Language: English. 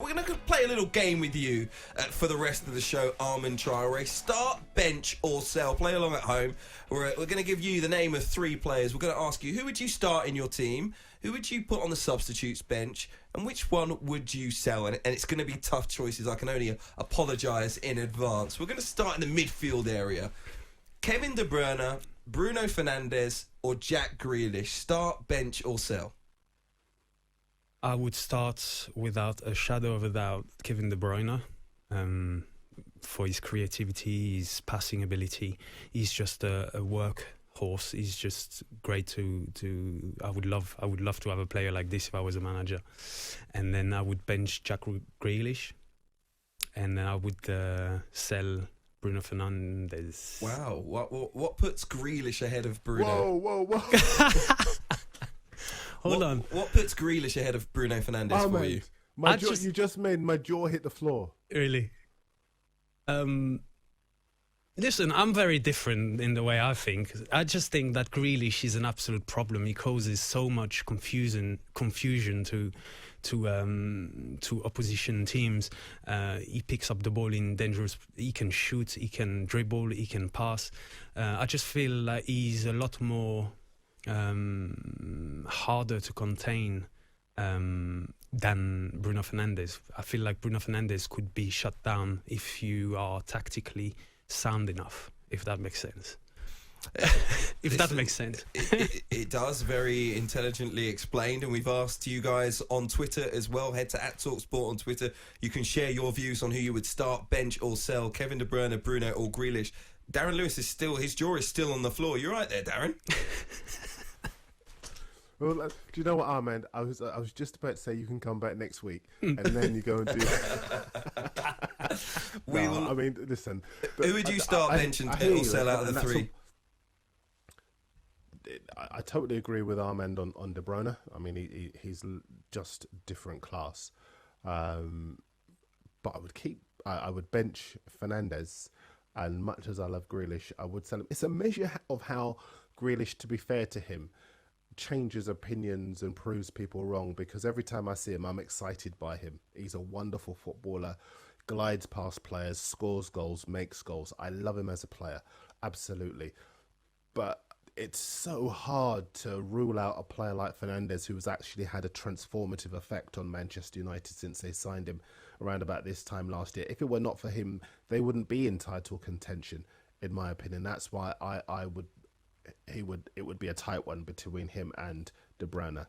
We're going to play a little game with you for the rest of the show, Armand Traore. Start, bench or sell. Play along at home. We're going to give you the name of 3 players. We're going to ask you, who would you start in your team? Who would you put on the substitutes bench? And which one would you sell? And it's going to be tough choices. I can only apologise in advance. We're going to start in the midfield area. Kevin De Bruyne, Bruno Fernandes or Jack Grealish. Start, bench or sell? I would start without a shadow of a doubt Kevin De Bruyne for his creativity, his passing ability. He's just a workhorse. He's just great to. I would love to have a player like this if I was a manager. And then I would bench Jack Grealish, and then I would sell Bruno Fernandes. Wow, what puts Grealish ahead of Bruno? Whoa. Hold on. What puts Grealish ahead of Bruno Fernandes for you? You just made my jaw hit the floor. Really? Listen, I'm very different in the way I think. I just think that Grealish is an absolute problem. He causes so much confusion to opposition teams. He picks up the ball in dangerous. He can shoot. He can dribble. He can pass. I just feel like he's a lot more harder to contain than Bruno Fernandes. I feel like Bruno Fernandes could be shut down if you are tactically sound enough, if that makes sense. That makes sense. It does, very intelligently explained, and we've asked you guys on Twitter as well. Head to @talkSPORT on Twitter. You can share your views on who you would start, bench or sell, Kevin De Bruyne, Bruno or Grealish. Darren Lewis is still, his jaw is still on the floor. You're right there, Darren. Well, do you know what, Armand? I was just about to say you can come back next week, and then you go and do that. I mean, listen. Who would you start, bench and or sell out of the 3? I totally agree with Armand on De Bruyne. I mean, he's just different class. But I would bench Fernandes, and much as I love Grealish, I would sell him. It's a measure of how Grealish, to be fair to him, changes opinions and proves people wrong, because every time I see him, I'm excited by him. He's a wonderful footballer, glides past players, scores goals, makes goals. I love him as a player, absolutely. But it's so hard to rule out a player like Fernandes, who has actually had a transformative effect on Manchester United since they signed him around about this time last year. If it were not for him, they wouldn't be in title contention, in my opinion. That's why it would be a tight one between him and De Bruyne.